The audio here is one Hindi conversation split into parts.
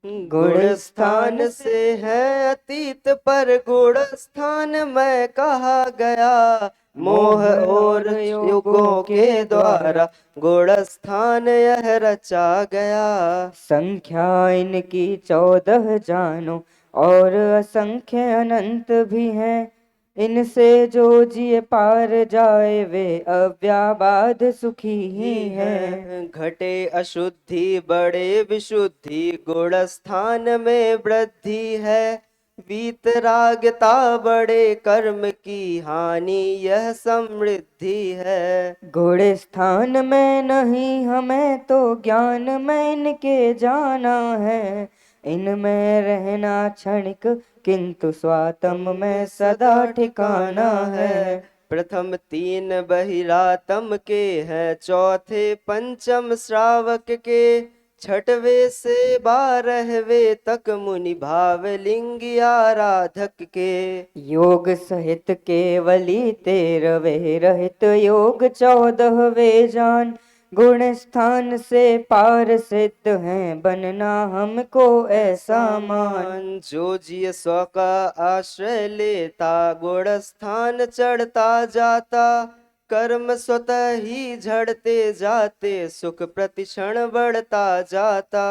गुण स्थान से है अतीत पर गुण स्थान में कहा गया। मोह और युगों के द्वारा गुण स्थान यह रचा गया। संख्या इनकी 14 जानो और असंख्य अनंत भी हैं। इनसे जो जिए पार जाए वे अव्याबाद सुखी ही हैं। घटे अशुद्धि बड़े विशुद्धि गुण स्थान में वृद्धि है। वीतरागता बड़े कर्म की हानि यह समृद्धि है। गुण स्थान में नहीं हमें तो ज्ञान में इनके जाना है। इनमें रहना क्षणिक किंतु स्वात्म में सदा ठिकाना है। प्रथम 3 बहिरातम के हैं, चौथे पंचम श्रावक के। छठवे से 12वें तक मुनि भाव लिंग आराधक के। योग सहित केवली 13वें रहित योग 14वें जान। गुण स्थान से पार सिद्ध हैं बनना हमको ऐसा मान। जो जिय स्व का आश्रय लेता गुण स्थान चढ़ता जाता। कर्म स्वतः ही झड़ते जाते सुख प्रतिक्षण बढ़ता जाता।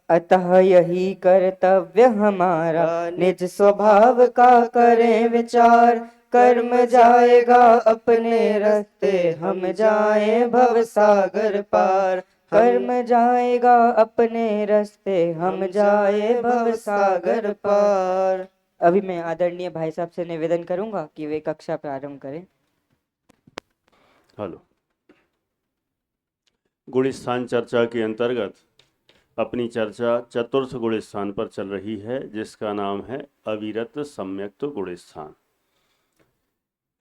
अतः यही कर्तव्य हमारा निज स्वभाव का करें विचार। कर्म जाएगा अपने रास्ते हम जाए भव सागर पार। कर्म जाएगा अपने रास्ते हम जाए भव सागर पार। अभी मैं आदरणीय भाई साहब से निवेदन करूंगा कि वे कक्षा प्रारंभ करें। हेलो। गुण स्थान चर्चा के अंतर्गत अपनी चर्चा चतुर्थ गुण स्थान पर चल रही है, जिसका नाम है अविरत सम्यक्त गुण स्थान।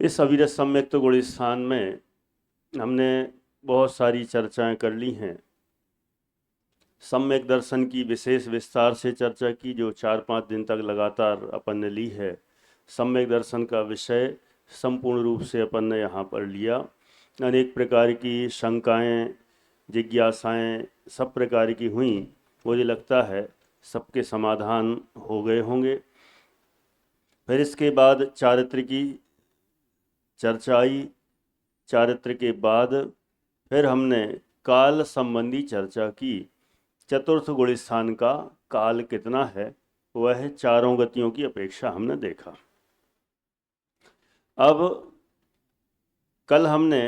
इस अविरत सम्यक्त गुण स्थान में हमने बहुत सारी चर्चाएं कर ली हैं। सम्यक दर्शन की विशेष विस्तार से चर्चा की, जो 4-5 दिन तक लगातार अपन ने ली है। सम्यक दर्शन का विषय संपूर्ण रूप से अपन ने यहाँ पर लिया। अनेक प्रकार की शंकाएं, जिज्ञासाएं सब प्रकार की हुई। मुझे लगता है सबके समाधान हो गए होंगे। फिर इसके बाद चारित्र की चर्चा आई। चारित्र के बाद फिर हमने काल संबंधी चर्चा की। चतुर्थ गुण स्थान का काल कितना है वह चारों गतियों की अपेक्षा हमने देखा। अब कल हमने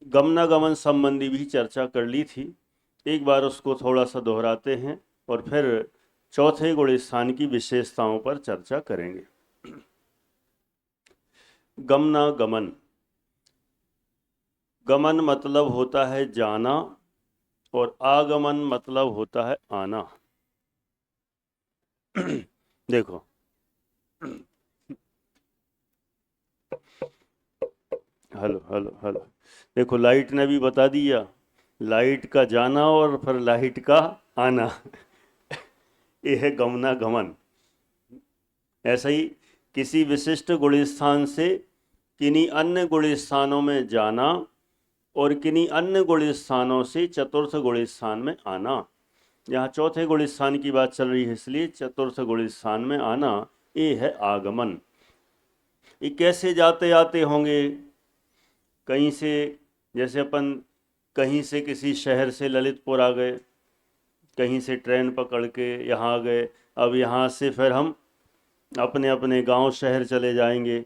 गमनागमन संबंधी भी चर्चा कर ली थी। एक बार उसको थोड़ा सा दोहराते हैं और फिर चौथे गुण स्थान की विशेषताओं पर चर्चा करेंगे। गमनागमन, गमन मतलब होता है जाना और आगमन मतलब होता है आना। देखो, हेलो हेलो हेलो, देखो लाइट ने भी बता दिया, लाइट का जाना और फिर लाइट का आना। ये है गमनागमन। ऐसा ही किसी विशिष्ट गुण स्थान से किन्हीं अन्य गुण स्थानों में जाना और किन्हीं अन्य गुण स्थानों से चतुर्थ गुण स्थान में आना। यहाँ चौथे गुण स्थान की बात चल रही है, इसलिए चतुर्थ गुण स्थान में आना ये है आगमन। ये कैसे जाते आते होंगे? कहीं से, जैसे अपन कहीं से किसी शहर से ललितपुर आ गए, कहीं से ट्रेन पकड़ के यहाँ आ गए। अब यहाँ से फिर हम अपने अपने गांव शहर चले जाएंगे।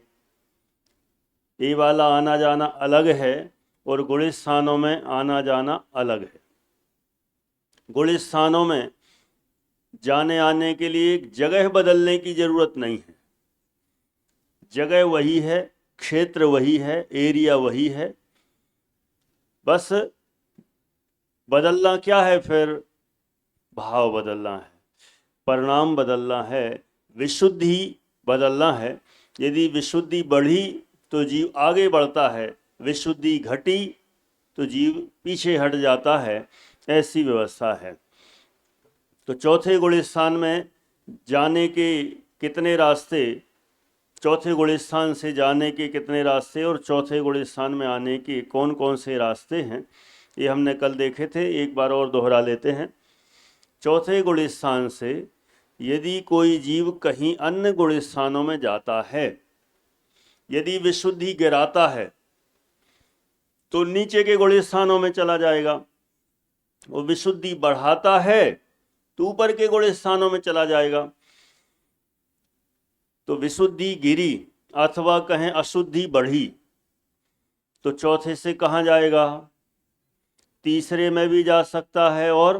ये वाला आना जाना अलग है और गुण स्थानों में आना जाना अलग है। गुण स्थानों में जाने आने के लिए जगह बदलने की ज़रूरत नहीं है। जगह वही है, क्षेत्र वही है, एरिया वही है। बस बदलना क्या है? फिर भाव बदलना है, परिणाम बदलना है, विशुद्धि बदलना है। यदि विशुद्धि बढ़ी तो जीव आगे बढ़ता है, विशुद्धि घटी तो जीव पीछे हट जाता है। ऐसी व्यवस्था है। तो चौथे गुण स्थान में जाने के कितने रास्ते, चौथे गुण स्थान से जाने के कितने रास्ते और चौथे गुण स्थान में आने के कौन कौन से रास्ते हैं, ये हमने कल देखे थे। एक बार और दोहरा लेते हैं। चौथे गुण स्थान से यदि कोई जीव कहीं अन्य गुण स्थानों में जाता है, यदि विशुद्धि गिराता है तो नीचे के गुण स्थानों में चला जाएगा, वो विशुद्धि बढ़ाता है तो ऊपर के गुण स्थानों में चला जाएगा। तो विशुद्धि गिरी अथवा कहें अशुद्धि बढ़ी तो चौथे से कहाँ जाएगा? तीसरे में भी जा सकता है और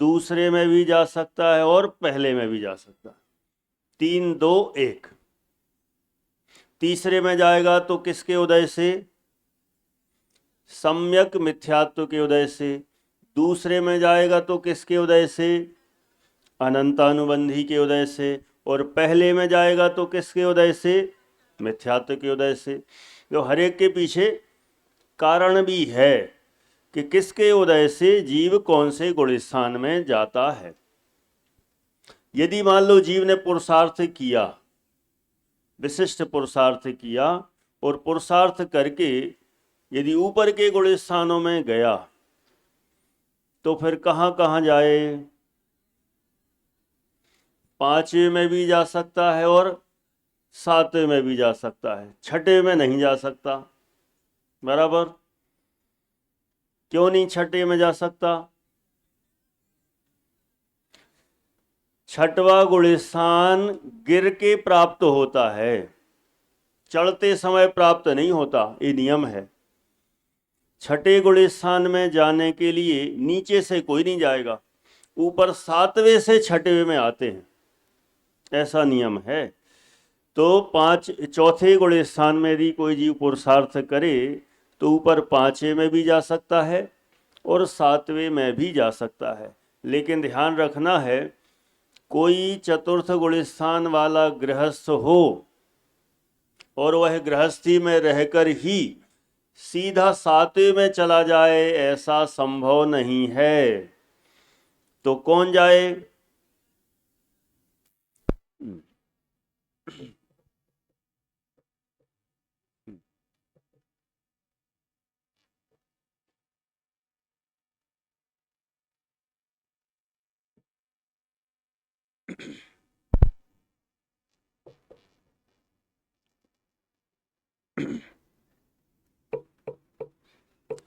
दूसरे में भी जा सकता है और पहले में भी जा सकता है। 3 2 1। तीसरे में जाएगा तो किसके उदय से? सम्यक मिथ्यात्व के उदय से। दूसरे में जाएगा तो किसके उदय से? अनंतानुबंधी के उदय से। और पहले में जाएगा तो किसके उदय से? मिथ्यात्व के उदय से। जो हर एक के पीछे कारण भी है कि किसके उदय से जीव कौन से गुण स्थान में जाता है। यदि मान लो जीव ने पुरुषार्थ किया, विशिष्ट पुरुषार्थ किया, और पुरुषार्थ करके यदि ऊपर के गुण स्थानों में गया तो फिर कहाँ कहाँ जाए? 5वें में भी जा सकता है और 7वें में भी जा सकता है, 6ठे में नहीं जा सकता। बराबर? क्यों नहीं 6ठे में जा सकता? 6वां गुण स्थान गिर के प्राप्त होता है, चढ़ते समय प्राप्त नहीं होता, ये नियम है। 6ठे गुण स्थान में जाने के लिए नीचे से कोई नहीं जाएगा, ऊपर 7वें से 6ठे में आते हैं, ऐसा नियम है। तो चौथे गुण स्थान में यदि कोई जीव पुरुषार्थ करे तो ऊपर 5वें में भी जा सकता है और 7वें में भी जा सकता है। लेकिन ध्यान रखना है, कोई चतुर्थ गुण स्थान वाला गृहस्थ हो और वह गृहस्थी में रहकर ही सीधा 7वें में चला जाए, ऐसा संभव नहीं है। तो कौन जाए?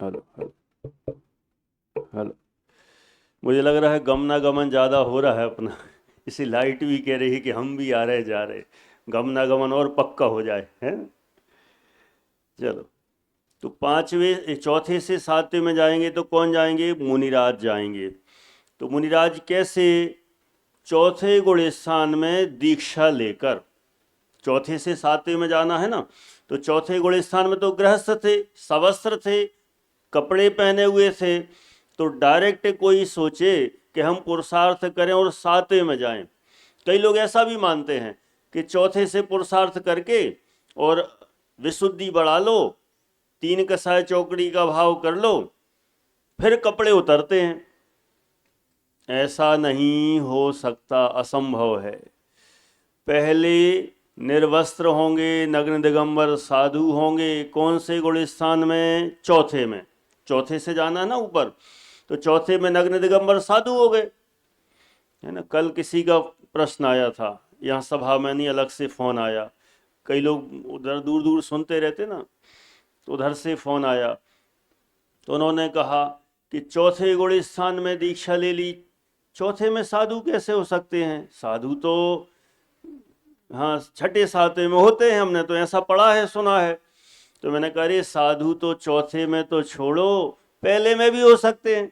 Hello hello hello. मुझे लग रहा है गमनागमन ज़्यादा हो रहा है अपना, इसी लाइट भी कह रही है कि हम भी आ रहे जा रहे, गमनागमन और पक्का हो जाए, है। चलो, तो चौथे से 7वें में जाएंगे तो कौन जाएंगे? मुनिराज जाएंगे। तो मुनिराज कैसे? चौथे गुण स्थान में दीक्षा लेकर। चौथे से 7वें में जाना है ना, तो चौथे गुण स्थान में तो गृहस्थ थे, सवस्त्र थे, कपड़े पहने हुए थे, तो डायरेक्ट कोई सोचे कि हम पुरुषार्थ करें और 7वें में जाएं। कई लोग ऐसा भी मानते हैं कि चौथे से पुरुषार्थ करके और विशुद्धि बढ़ा लो, 3 कसाय चौकड़ी का भाव कर लो, फिर कपड़े उतरते हैं। ऐसा नहीं हो सकता, असंभव है। पहले निर्वस्त्र होंगे, नग्न दिगंबर साधु होंगे। कौन से गुण स्थान में? चौथे में। चौथे से जाना ना ऊपर, तो चौथे में नग्न दिगंबर साधु हो गए, है ना। कल किसी का प्रश्न आया था, यहाँ सभा में नहीं, अलग से फ़ोन आया। कई लोग उधर दूर दूर सुनते रहते ना, तो उधर से फ़ोन आया, तो उन्होंने कहा कि चौथे गुण स्थान में दीक्षा ले ली, चौथे में साधु कैसे हो सकते हैं? साधु तो हाँ 6ठे 7वें में होते हैं, हमने तो ऐसा पढ़ा है, सुना है। तो मैंने कहा अरे साधु तो चौथे में तो छोड़ो, पहले में भी हो सकते हैं,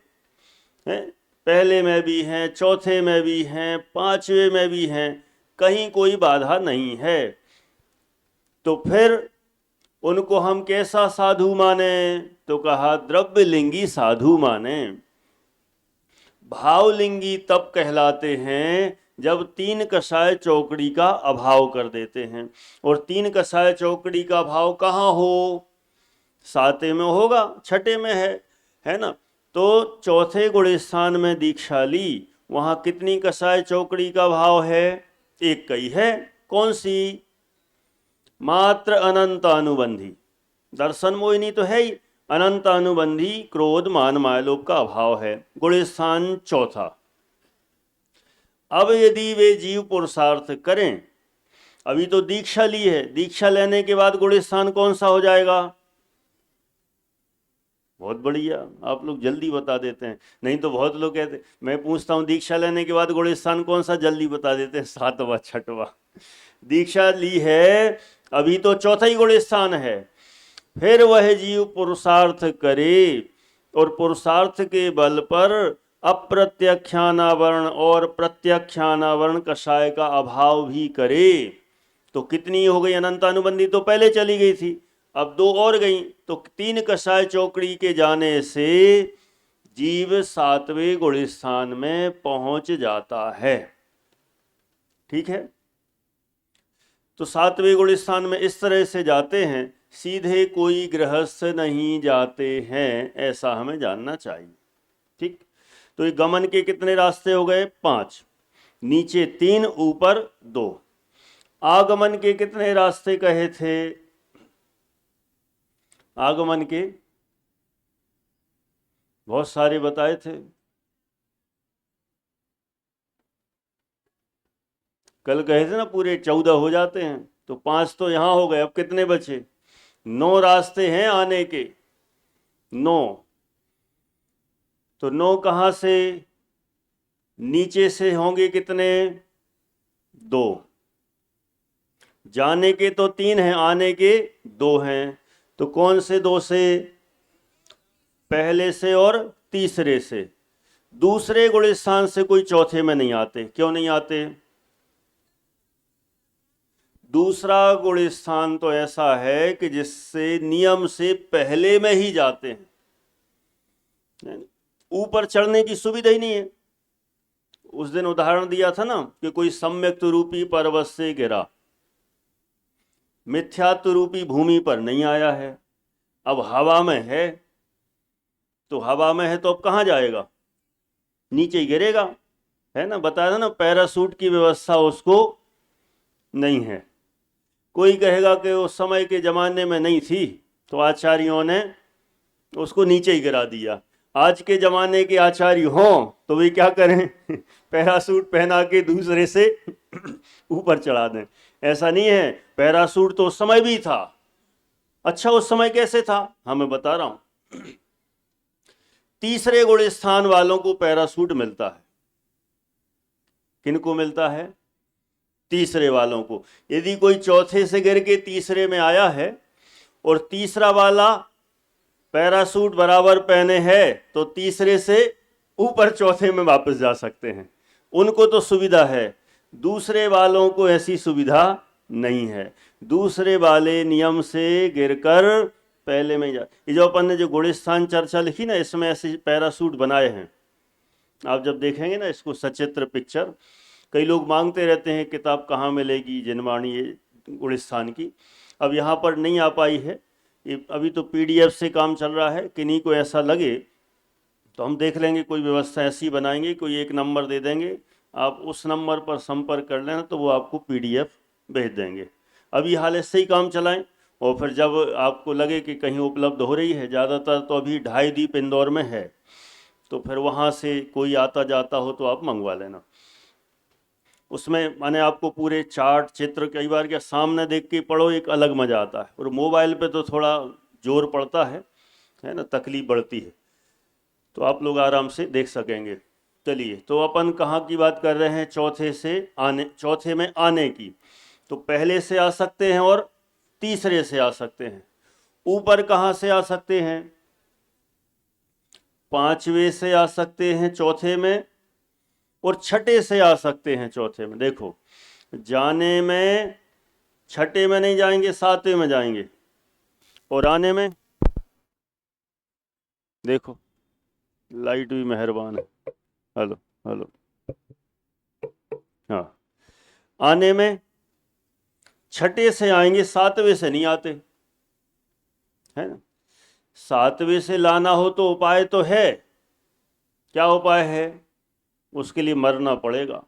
पहले में भी हैं, चौथे में भी हैं, 5वें में भी हैं, कहीं कोई बाधा नहीं है। तो फिर उनको हम कैसा साधु माने? तो कहा द्रव्यलिंगी साधु माने। भावलिंगी तब कहलाते हैं जब 3 कसाय चौकड़ी का अभाव कर देते हैं। और 3 कसाय चौकड़ी का भाव कहाँ हो? 7वें में होगा, 6ठे में है ना। तो चौथे गुण स्थान में दीक्षा ली, वहाँ कितनी कसाय चौकड़ी का भाव है? एक कई है। कौन सी? मात्र अनंत अनुबंधी। दर्शन मोहिनी तो है ही, अनंत अनुबंधी क्रोध मान माया लोभ का अभाव है। गुण स्थान चौथा। अब यदि वे जीव पुरुषार्थ करें, अभी तो दीक्षा ली है, दीक्षा लेने के बाद गुण स्थान कौन सा हो जाएगा? बहुत बढ़िया, आप लोग जल्दी बता देते हैं। नहीं तो बहुत लोग कहते हैं, मैं पूछता हूँ दीक्षा लेने के बाद गुण स्थान कौन सा, जल्दी बता देते हैं 7वां 6वां। दीक्षा ली है, अभी तो चौथा ही गुण स्थान है। फिर वह जीव पुरुषार्थ करे और पुरुषार्थ के बल पर अप्रत्यक्षानावरण और प्रत्यक्षानावरण कषाय का अभाव भी करे, तो कितनी हो गई? अनंत अनुबंधी तो पहले चली गई थी, अब 2 और गई, तो 3 कषाय चौकड़ी के जाने से जीव 7वें गुण स्थान में पहुंच जाता है। ठीक है, तो 7वें गुण स्थान में इस तरह से जाते हैं, सीधे कोई गृहस्थ नहीं जाते हैं, ऐसा हमें जानना चाहिए। ठीक, तो ये गमन के कितने रास्ते हो गए? 5, नीचे 3, ऊपर 2। आगमन के कितने रास्ते कहे थे? आगमन के बहुत सारे बताए थे, कल कहे थे ना, पूरे 14 हो जाते हैं, तो 5 तो यहां हो गए, अब कितने बचे? 9 रास्ते हैं आने के, 9। तो 9 कहां से? नीचे से होंगे कितने? 2। जाने के तो 3 हैं, आने के 2 हैं, तो कौन से 2 से? पहले से और तीसरे से। दूसरे गुण स्थान से कोई चौथे में नहीं आते। क्यों नहीं आते? दूसरा गुण स्थान तो ऐसा है कि जिससे नियम से पहले में ही जाते हैं, ऊपर चढ़ने की सुविधा ही नहीं है। उस दिन उदाहरण दिया था ना कि कोई सम्यक्त रूपी पर्वत से गिरा, मिथ्यात्व रूपी भूमि पर नहीं आया है, अब हवा में है, तो हवा में है तो अब कहाँ जाएगा? नीचे ही गिरेगा, है ना। बताया था ना, पैरासूट की व्यवस्था उसको नहीं है। कोई कहेगा कि उस समय के ज़माने में नहीं थी, तो आचार्यों ने उसको नीचे ही गिरा दिया। आज के ज़माने के आचार्य हों तो वे क्या करें? पैरासूट पहना के दूसरे से ऊपर चढ़ा दें। ऐसा नहीं है, पैरासूट तो उस समय भी था। अच्छा, उस समय कैसे था? हाँ, मैं बता रहा हूं। तीसरे गुण स्थान वालों को पैरासूट मिलता है। किनको मिलता है? तीसरे वालों को। यदि कोई चौथे से गिर के तीसरे में आया है और तीसरा वाला पैरासूट बराबर पहने है, तो तीसरे से ऊपर चौथे में वापस जा सकते हैं। उनको तो सुविधा है, दूसरे वालों को ऐसी सुविधा नहीं है। दूसरे वाले नियम से गिरकर पहले में जा। ये जो अपन ने जो गुण स्थान चर्चा लिखी ना, इसमें ऐसे पैरासूट बनाए हैं। आप जब देखेंगे ना इसको सचित्र पिक्चर, कई लोग मांगते रहते हैं किताब कहाँ मिलेगी जिनवाणी ये गुण स्थान की। अब यहाँ पर नहीं आ पाई है, ये अभी तो PDF से काम चल रहा है। किन्हीं को ऐसा लगे तो हम देख लेंगे, कोई व्यवस्था ऐसी बनाएंगे, कोई एक नंबर दे देंगे, आप उस नंबर पर संपर्क कर लेना तो वो आपको PDF भेज देंगे। अभी हाल ऐसे ही काम चलाएं, और फिर जब आपको लगे कि कहीं उपलब्ध हो रही है, ज़्यादातर तो अभी 2.5 द्वीप इंदौर में है, तो फिर वहाँ से कोई आता जाता हो तो आप मंगवा लेना। उसमें माने आपको पूरे चार्ट चित्र कई बार क्या सामने देख के पढ़ो, एक अलग मज़ा आता है, और मोबाइल पे तो थोड़ा जोर पड़ता है ना, तकलीफ बढ़ती है, तो आप लोग आराम से देख सकेंगे। चलिए, तो अपन कहाँ की बात कर रहे हैं? चौथे में आने की। तो पहले से आ सकते हैं और तीसरे से आ सकते हैं। ऊपर कहाँ से आ सकते हैं? 5वें से आ सकते हैं चौथे में, और 6ठे से आ सकते हैं चौथे में। देखो, जाने में 6ठे में नहीं जाएंगे, 7वें में जाएंगे, और आने में देखो लाइट भी मेहरबान है। हेलो हेलो, हाँ, आने में 6ठे से आएंगे, 7वें से नहीं आते, है ना। 7वें से लाना हो तो उपाय तो है। क्या उपाय है? उसके लिए मरना पड़ेगा,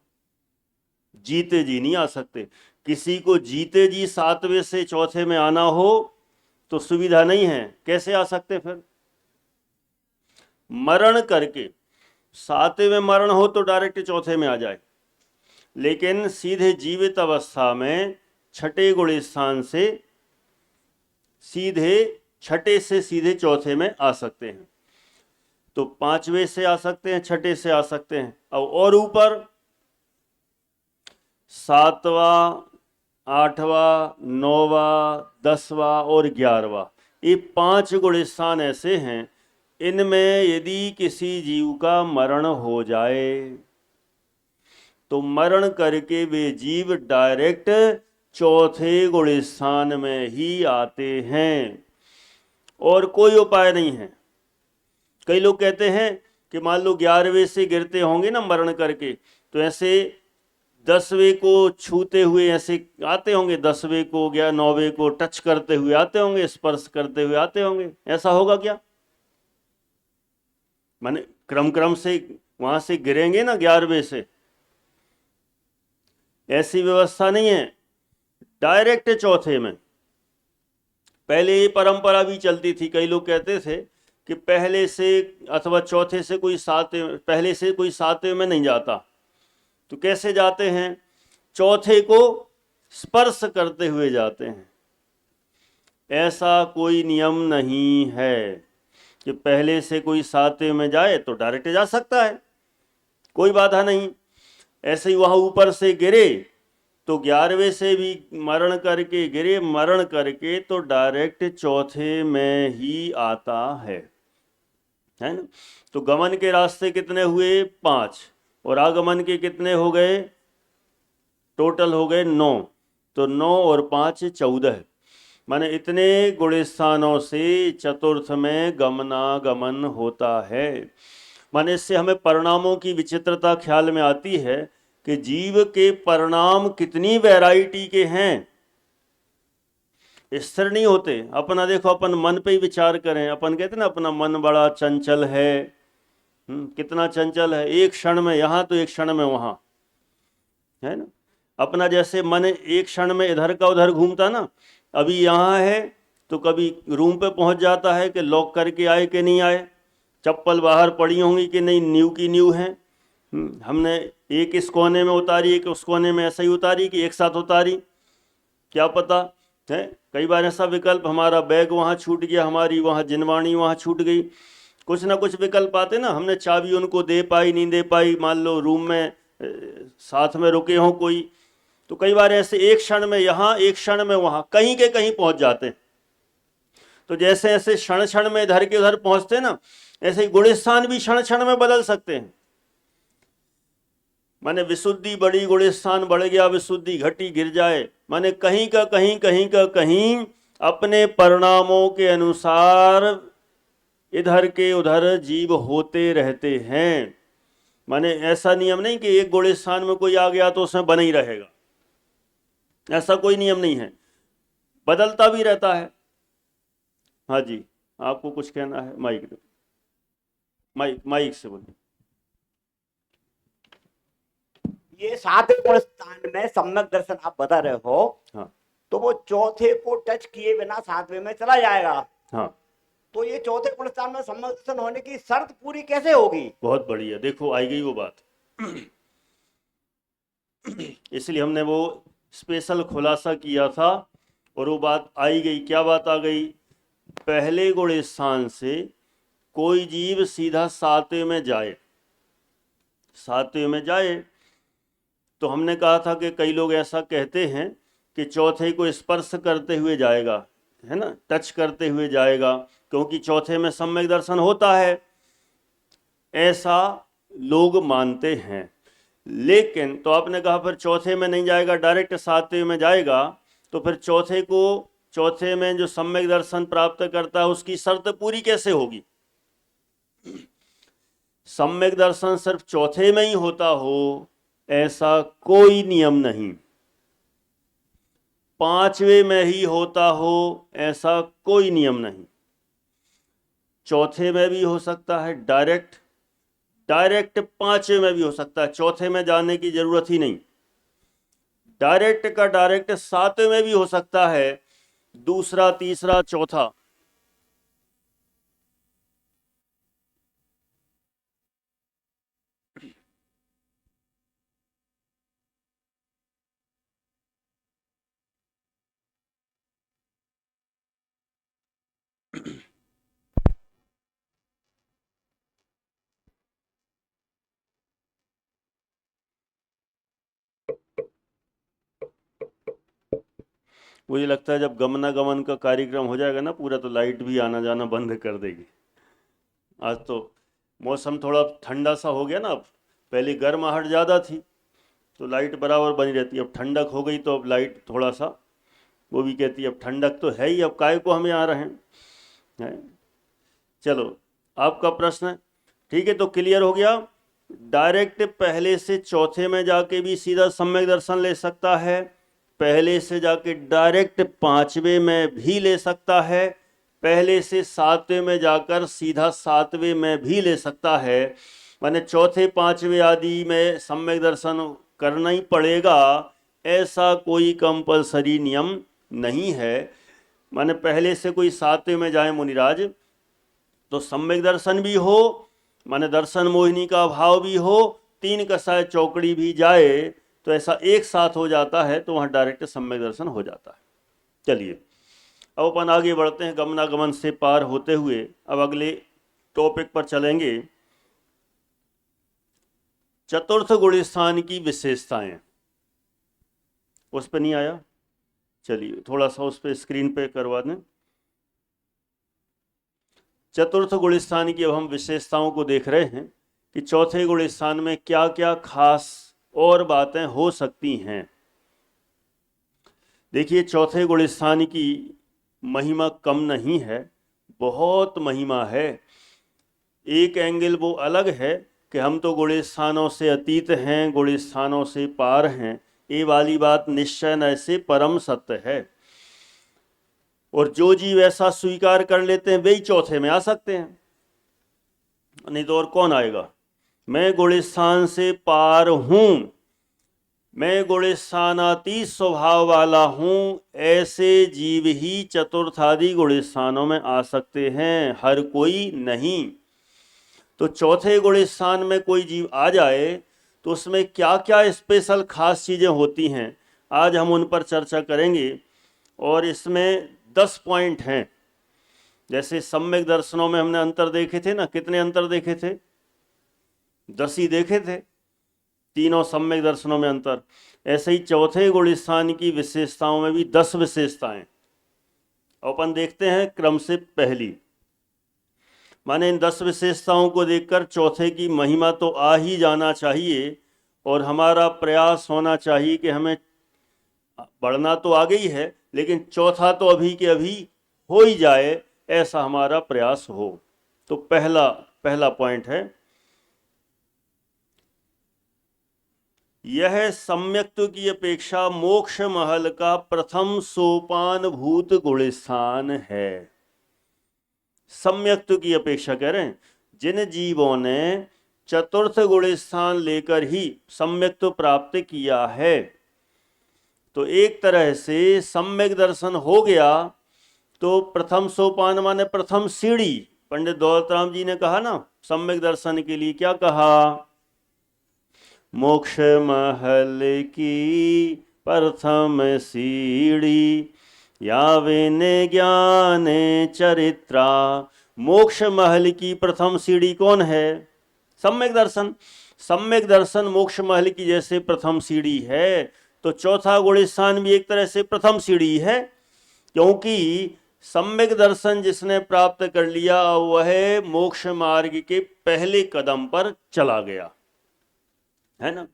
जीते जी नहीं आ सकते। किसी को जीते जी 7वें से चौथे में आना हो तो सुविधा नहीं है, कैसे आ सकते फिर? मरण करके, सातवें में मरण हो तो डायरेक्ट चौथे में आ जाए, लेकिन सीधे जीवित अवस्था में छठे गुण स्थान से सीधे छठे से सीधे चौथे में आ सकते हैं। तो पांचवें से आ सकते हैं, छठे से आ सकते हैं। अब और ऊपर सातवां, आठवां, नौवां, 10वां और 11वां, ये 5 गुण स्थान ऐसे हैं, इनमें यदि किसी जीव का मरण हो जाए तो मरण करके वे जीव डायरेक्ट चौथे गुण स्थान में ही आते हैं और कोई उपाय नहीं है। कई लोग कहते हैं कि मान लो 11वें से गिरते होंगे ना मरण करके, तो ऐसे 10वें को छूते हुए ऐसे आते होंगे, 10वें को या 9वें को टच करते हुए आते होंगे, स्पर्श करते हुए आते होंगे। ऐसा होगा क्या? माने क्रम से वहां से गिरेंगे ना 11वें से, ऐसी व्यवस्था नहीं है, डायरेक्ट चौथे में। पहले ये परंपरा भी चलती थी, कई लोग कहते थे कि पहले से अथवा चौथे से कोई सातवें, पहले से कोई सातवें में नहीं जाता। तो कैसे जाते हैं? चौथे को स्पर्श करते हुए जाते हैं। ऐसा कोई नियम नहीं है कि पहले से कोई सातवें में जाए तो डायरेक्ट जा सकता है, कोई बाधा नहीं। ऐसे ही वहाँ ऊपर से गिरे तो 11वें से भी मरण करके गिरे, मरण करके तो डायरेक्ट चौथे में ही आता है ना। तो गमन के रास्ते कितने हुए? 5, और आगमन के कितने हो गए? टोटल हो गए 9। तो 9 और 5 14, माने इतने गुण स्थानों से चतुर्थ में गमनागमन होता है। माने इससे हमें परिणामों की विचित्रता ख्याल में आती है कि जीव के परिणाम कितनी वैरायटी के हैं, स्थिर नहीं होते। अपना देखो, अपन मन पे ही विचार करें। अपन कहते ना अपना मन बड़ा चंचल है, कितना चंचल है, एक क्षण में यहाँ तो एक क्षण में वहाँ, है ना। अपना जैसे मन एक क्षण में इधर का उधर घूमता ना, अभी यहाँ है तो कभी रूम पे पहुँच जाता है कि लॉक करके आए कि नहीं आए, चप्पल बाहर पड़ी होंगी कि नहीं, न्यू की न्यू है। हमने एक इस कोने में उतारी, एक उस कोने में ऐसा ही उतारी कि एक साथ उतारी, क्या पता है। कई बार ऐसा विकल्प, हमारा बैग वहाँ छूट गया, हमारी वहाँ जिनवाणी वहाँ छूट गई, कुछ ना कुछ विकल्प आते ना। हमने चाबी उनको दे पाई नहीं दे पाई, मान लो रूम में साथ में रुके हों कोई, तो कई बार ऐसे एक क्षण में यहाँ एक क्षण में वहाँ कहीं के कहीं पहुँच जाते हैं। तो जैसे ऐसे क्षण क्षण में इधर के उधर पहुँचते ना, ऐसे ही गुण स्थान भी क्षण क्षण में बदल सकते हैं। माने विशुद्धि बढ़ी, गुण स्थान बढ़ गया, विशुद्धि घटी, गिर जाए, माने कहीं का कहीं अपने परिणामों के अनुसार इधर के उधर जीव होते रहते हैं। माने ऐसा नियम नहीं कि एक गुण स्थान में कोई आ गया तो उसमें बना ही रहेगा, ऐसा कोई नियम नहीं है, बदलता भी रहता है। हाँ जी, आपको कुछ कहना है? माइक से बोलिए। ये सातवें गुण स्थान में सम्यक दर्शन आप बता रहे हो, हाँ, तो वो चौथे को टच किए बिना सातवें में चला जाएगा। हाँ, तो ये चौथे गुण स्थान में सम्यक दर्शन होने की शर्त पूरी कैसे होगी? बहुत बढ़िया, देखो आई गई वो बात। इसलिए हमने वो स्पेशल खुलासा किया था और वो बात आई गई। क्या बात आ गई? पहले गुण स्थान से कोई जीव सीधा सातवें में जाए, सातवें में जाए, तो हमने कहा था कि कई लोग ऐसा कहते हैं कि चौथे को स्पर्श करते हुए जाएगा, है ना, टच करते हुए जाएगा, क्योंकि चौथे में सम्यक दर्शन होता है, ऐसा लोग मानते हैं। लेकिन तो आपने कहा फिर चौथे में नहीं जाएगा, डायरेक्ट सातवें में जाएगा, तो फिर चौथे में जो सम्यक दर्शन प्राप्त करता है उसकी शर्त पूरी कैसे होगी? सम्यक दर्शन सिर्फ चौथे में ही होता हो ऐसा कोई नियम नहीं, पांचवें में ही होता हो ऐसा कोई नियम नहीं। चौथे में भी हो सकता है डायरेक्ट पांचवें में भी हो सकता है, चौथे में जाने की जरूरत ही नहीं। डायरेक्ट का डायरेक्ट सातवें में भी हो सकता है, दूसरा, तीसरा, चौथा। मुझे लगता है जब गमनागमन का कार्यक्रम हो जाएगा ना पूरा, तो लाइट भी आना जाना बंद कर देगी। आज तो मौसम थोड़ा ठंडा सा हो गया ना, अब पहले गर्माहट ज़्यादा थी तो लाइट बराबर बनी रहती, अब ठंडक हो गई तो अब लाइट थोड़ा सा वो भी कहती है अब ठंडक तो है ही, अब काहे को हमें आ रहे हैं। चलो आपका प्रश्न है, ठीक है, तो क्लियर हो गया। डायरेक्ट पहले से चौथे में जाके भी सीधा सम्यक दर्शन ले सकता है, पहले से जाके डायरेक्ट पांचवें में भी ले सकता है, पहले से सातवें में जाकर सीधा सातवें में भी ले सकता है। माने चौथे पांचवें आदि में सम्यक दर्शन करना ही पड़ेगा, ऐसा कोई कंपलसरी नियम नहीं है। माने पहले से कोई सातवें में जाए मुनिराज तो सम्यक दर्शन भी हो, माने दर्शन मोहिनी का भाव भी हो, तीन कसाय चौकड़ी भी जाए तो ऐसा एक साथ हो जाता है, तो वहाँ डायरेक्ट सम्यक दर्शन हो जाता है। चलिए अब अपन आगे बढ़ते हैं, गमनागमन से पार होते हुए अब अगले टॉपिक पर चलेंगे, चतुर्थ गुण स्थान की विशेषताएं। उस पर नहीं आया, चलिए थोड़ा सा उस पर स्क्रीन पे करवा दें। चतुर्थ गुण स्थान की अब हम विशेषताओं को देख रहे हैं कि चौथे गुण स्थान में क्या क्या खास और बातें हो सकती हैं। देखिए चौथे गुण स्थान की महिमा कम नहीं है, बहुत महिमा है। एक एंगल वो अलग है कि हम तो गुण स्थानों से अतीत हैं, गुण स्थानों से पार हैं, ये वाली बात निश्चय न से परम सत्य है। और जो जीव ऐसा स्वीकार कर लेते हैं वे ही चौथे में आ सकते हैं, नहीं तो और कौन आएगा। मैं गुण स्थान से पार हूं, मैं गुण स्थानातीत स्वभाव वाला हूं, ऐसे जीव ही चतुर्थादि गुण स्थानों में आ सकते हैं, हर कोई नहीं। तो चौथे गुण स्थान में कोई जीव आ जाए तो उसमें क्या क्या स्पेशल खास चीज़ें होती हैं, आज हम उन पर चर्चा करेंगे। और इसमें 10 पॉइंट हैं। जैसे सम्यक दर्शनों में हमने अंतर देखे थे ना, कितने अंतर देखे थे, 10 ही देखे थे, तीनों सम्यक दर्शनों में अंतर। ऐसे ही चौथे गुण स्थान की विशेषताओं में भी 10 विशेषताएं। अपन देखते हैं क्रम से पहली, माने इन 10 विशेषताओं को देखकर चौथे की महिमा तो आ ही जाना चाहिए और हमारा प्रयास होना चाहिए कि हमें बढ़ना तो आ गई है लेकिन चौथा तो अभी के अभी हो ही जाए, ऐसा हमारा प्रयास हो। तो पहला पॉइंट है, यह सम्यक्त्व की अपेक्षा मोक्ष महल का प्रथम सोपान भूत गुण स्थान है। सम्यक्त्व की अपेक्षा कह रहे हैं, जिन जीवों ने चतुर्थ गुण स्थान लेकर ही सम्यक्त्व प्राप्त किया है, तो एक तरह से सम्यक दर्शन हो गया तो प्रथम सोपान माने प्रथम सीढ़ी। पंडित दौलतराम जी ने कहा ना सम्यक दर्शन के लिए, क्या कहा, मोक्ष महल की प्रथम सीढ़ी यावेने ज्ञान चरित्रा। मोक्ष महल की प्रथम सीढ़ी कौन है, सम्यक दर्शन। सम्यक दर्शन मोक्ष महल की जैसे प्रथम सीढ़ी है, तो चौथा गुण स्थान भी एक तरह से प्रथम सीढ़ी है, क्योंकि सम्यक दर्शन जिसने प्राप्त कर लिया वह मोक्ष मार्ग के पहले कदम पर चला गया, है ना।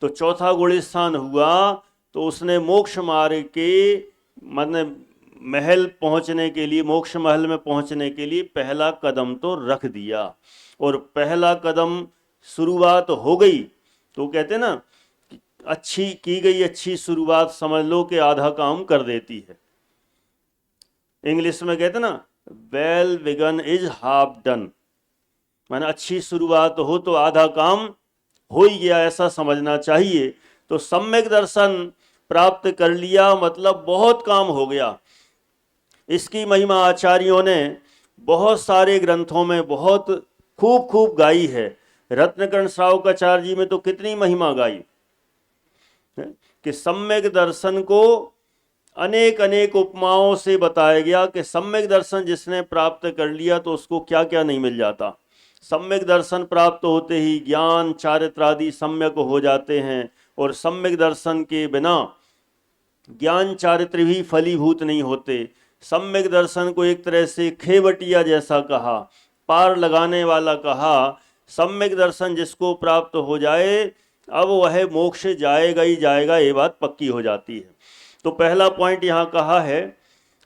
तो चौथा गुण स्थान हुआ तो उसने मोक्ष मार्ग के मतलब महल पहुंचने के लिए, मोक्ष महल में पहुंचने के लिए पहला कदम तो रख दिया। और पहला कदम शुरुआत हो गई तो कहते ना अच्छी की गई अच्छी शुरुआत समझ लो कि आधा काम कर देती है। इंग्लिश में कहते ना well begun is half done, माने अच्छी शुरुआत हो तो आधा काम हो ही गया, ऐसा समझना चाहिए। तो सम्यक दर्शन प्राप्त कर लिया मतलब बहुत काम हो गया। इसकी महिमा आचार्यों ने बहुत सारे ग्रंथों में बहुत खूब गाई है। रत्नकर्ण श्रावकाचार्य जी में तो कितनी महिमा गाई कि सम्यक दर्शन को अनेक अनेक उपमाओं से बताया गया कि सम्यक दर्शन जिसने प्राप्त कर लिया तो उसको क्या क्या नहीं मिल जाता। सम्यक दर्शन प्राप्त होते ही ज्ञान चारित्र आदि सम्यक हो जाते हैं, और सम्यक दर्शन के बिना ज्ञान चारित्र भी फलीभूत नहीं होते। सम्यक दर्शन को एक तरह से खेवटिया जैसा कहा, पार लगाने वाला कहा। सम्यक दर्शन जिसको प्राप्त हो जाए अब वह मोक्ष जाएगा ही जाएगा, ये बात पक्की हो जाती है। तो पहला पॉइंट यहाँ कहा है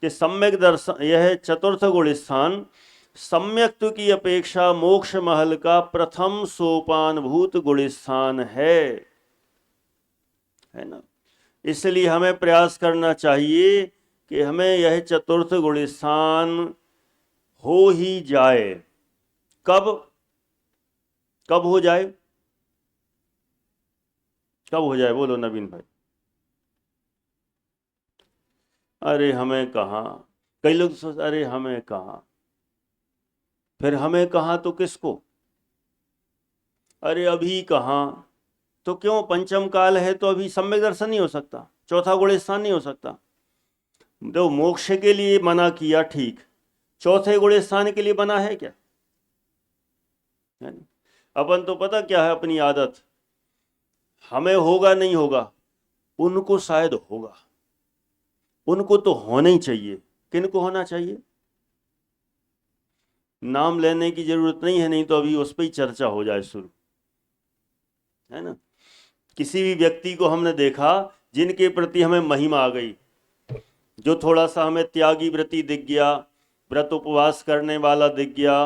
कि सम्यक दर्शन, यह चतुर्थ गुण स्थान सम्यक्त्व की अपेक्षा मोक्ष महल का प्रथम सोपान भूत गुण स्थान है ना। इसलिए हमें प्रयास करना चाहिए कि हमें यह चतुर्थ गुण स्थान हो ही जाए। कब कब हो जाए? कब हो जाए बोलो नवीन भाई। अरे हमें कहाँ, कई लोग सोच अरे हमें कहाँ, फिर हमें कहाँ तो किसको, अरे अभी कहाँ, तो क्यों? पंचम काल है तो अभी सम्यक दर्शन नहीं हो सकता, चौथा गुण स्थान नहीं हो सकता। तो मोक्ष के लिए मना किया ठीक, चौथे गुण स्थान के लिए बना है क्या? है ना? अपन तो पता क्या है अपनी आदत, हमें होगा नहीं होगा, उनको शायद होगा, उनको तो होना ही चाहिए। किनको होना चाहिए? नाम लेने की जरूरत नहीं है, नहीं तो अभी उस पर ही चर्चा हो जाए शुरू, है ना। किसी भी व्यक्ति को हमने देखा जिनके प्रति हमें महिमा आ गई, जो थोड़ा सा हमें त्यागी व्रती दिख गया, व्रत उपवास करने वाला दिख गया,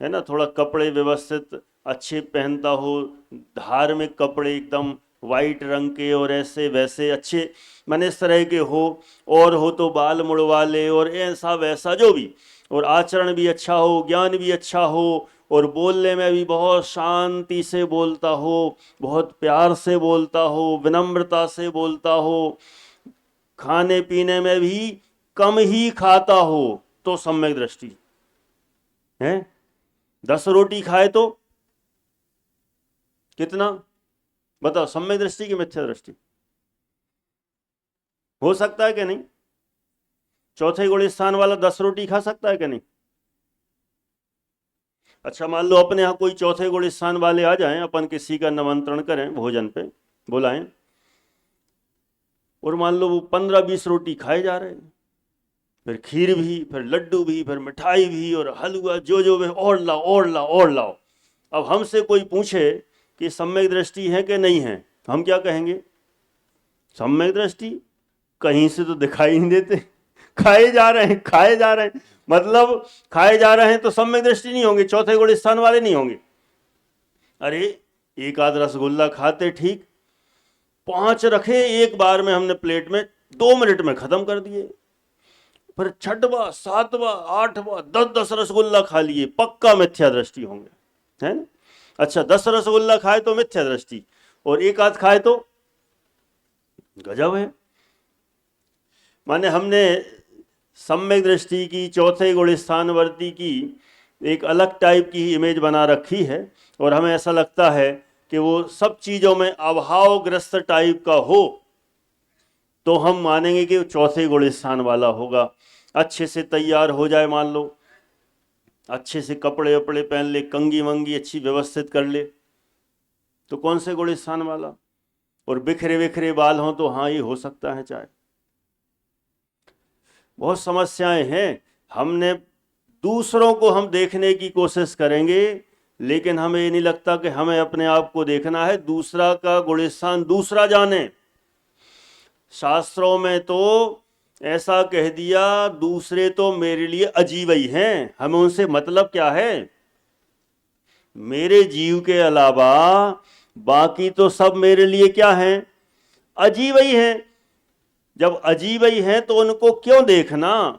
है ना, थोड़ा कपड़े व्यवस्थित अच्छे पहनता हो, धार्मिक कपड़े एकदम वाइट रंग के और ऐसे वैसे अच्छे माने इस तरह के हो, और हो तो बाल मुड़वा ले और ऐसा वैसा जो भी, और आचरण भी अच्छा हो, ज्ञान भी अच्छा हो, और बोलने में भी बहुत शांति से बोलता हो, बहुत प्यार से बोलता हो, विनम्रता से बोलता हो, खाने पीने में भी कम ही खाता हो, तो सम्यक दृष्टि है। 10 रोटी खाए तो कितना बताओ, सम्यक दृष्टि की मिथ्या दृष्टि? हो सकता है कि नहीं? चौथे गुण स्थान वाला 10 रोटी खा सकता है कि नहीं? अच्छा मान लो अपने यहाँ कोई चौथे गुण स्थान वाले आ जाएं, अपन किसी का निमंत्रण करें, भोजन पे बुलाएं, और मान लो वो 15-20 रोटी खाए जा रहे हैं, फिर खीर भी, फिर लड्डू भी, फिर मिठाई भी, और हलवा जो जो भी, और लाओ और लाओ और लाओ। अब हमसे कोई पूछे कि सम्यक दृष्टि है कि नहीं है, हम क्या कहेंगे? सम्यक दृष्टि कहीं से तो दिखाई नहीं देते, खाए जा रहे हैं, खाए जा रहे हैं, मतलब खाए जा रहे हैं तो सम्यक दृष्टि नहीं होंगे, चौथे गुण स्थान वाले नहीं होंगे। अरे एक आध रसगुल्ला खाते ठीक, 5 रखे एक बार में हमने प्लेट में, 2 मिनट में खत्म कर दिए, फिर 6वां 7वां 8वां 10-10 रसगुल्ला खा लिए, पक्का मिथ्या दृष्टि होंगे, है ना। अच्छा 10 रसगुल्ला खाए तो मिथ्या दृष्टि, और एक आध खाए तो गजब है। माने हमने सम्यक दृष्टि की, चौथे गुण स्थानवर्ती की एक अलग टाइप की इमेज बना रखी है, और हमें ऐसा लगता है कि वो सब चीजों में अभावग्रस्त टाइप का हो तो हम मानेंगे कि वो चौथे गुण स्थान वाला होगा। अच्छे से तैयार हो जाए, मान लो अच्छे से कपड़े वपड़े पहन ले, कंगी वंगी अच्छी व्यवस्थित कर ले, तो कौन से गुण स्थान वाला? और बिखरे बिखरे बाल हों तो हाँ ये हो सकता है चाहे। बहुत समस्याएं हैं। हमने दूसरों को हम देखने की कोशिश करेंगे, लेकिन हमें ये नहीं लगता कि हमें अपने आप को देखना है, दूसरा का गुण स्थान दूसरा जाने। शास्त्रों में तो ऐसा कह दिया, दूसरे तो मेरे लिए अजीब ही हैं, हमें उनसे मतलब क्या है? मेरे जीव के अलावा बाकी तो सब मेरे लिए क्या हैं? अजीब ही हैं। जब अजीब ही हैं तो उनको क्यों देखना?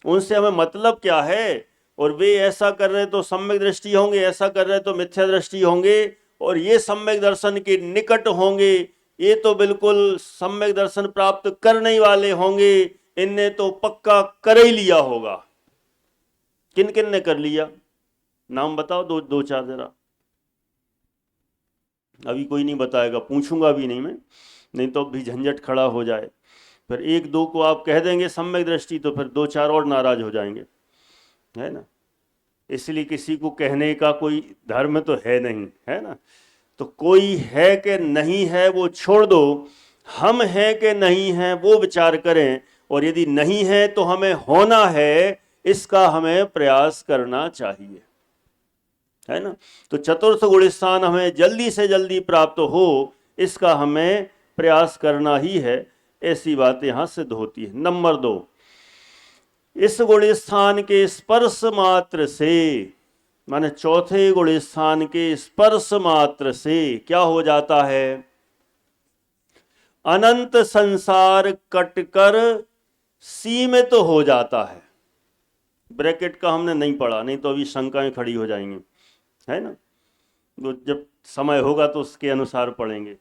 उनसे हमें मतलब क्या है? और वे ऐसा कर रहे तो सम्यक दृष्टि होंगे, ऐसा कर रहे तो मिथ्या दृष्टि होंगे, और ये सम्यक दर्शन के निकट होंगे, ये तो बिल्कुल सम्यक दर्शन प्राप्त करने वाले होंगे, इनने तो पक्का कर ही लिया होगा। किन किन ने कर लिया? नाम बताओ, दो चार जरा। अभी कोई नहीं बताएगा, पूछूंगा भी नहीं मैं, नहीं तो भी झंझट खड़ा हो जाए। फिर 1-2 को आप कह देंगे सम्यक दृष्टि, तो फिर 2-4 और नाराज हो जाएंगे, है ना। इसलिए किसी को कहने का कोई धर्म तो है नहीं, है ना। तो कोई है कि नहीं है वो छोड़ दो, हम हैं कि नहीं हैं वो विचार करें, और यदि नहीं है तो हमें होना है, इसका हमें प्रयास करना चाहिए, है ना। तो चतुर्थ गुण स्थान हमें जल्दी से जल्दी प्राप्त हो, इसका हमें प्रयास करना ही है। ऐसी बात यहां सिद्ध होती है। नंबर 2, इस गुण स्थान के स्पर्श मात्र से, माने चौथे गुण स्थान के स्पर्श मात्र से क्या हो जाता है? अनंत संसार कटकर सीमित हो जाता है। ब्रैकेट का हमने नहीं पढ़ा, नहीं तो अभी शंकाएं खड़ी हो जाएंगी, है ना। तो जब समय होगा तो उसके अनुसार पढ़ेंगे।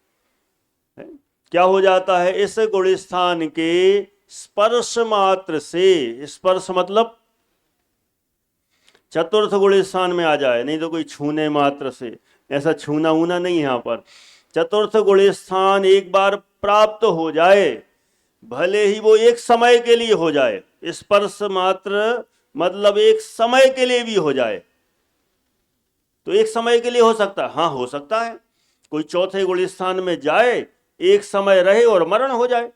है? क्या हो जाता है? इस गुण स्थान के स्पर्श मात्र से, स्पर्श मतलब चतुर्थ गुण स्थान में आ जाए, नहीं तो कोई छूने मात्र से, ऐसा छूना ऊना नहीं है यहाँ पर। चतुर्थ गुण स्थान एक बार प्राप्त हो जाए, भले ही वो एक समय के लिए हो जाए, स्पर्श मात्र मतलब एक समय के लिए भी हो जाए, तो एक समय के लिए हो सकता है, हाँ हो सकता है। कोई चौथे गुण स्थान में जाए, एक समय रहे और मरण हो जाए,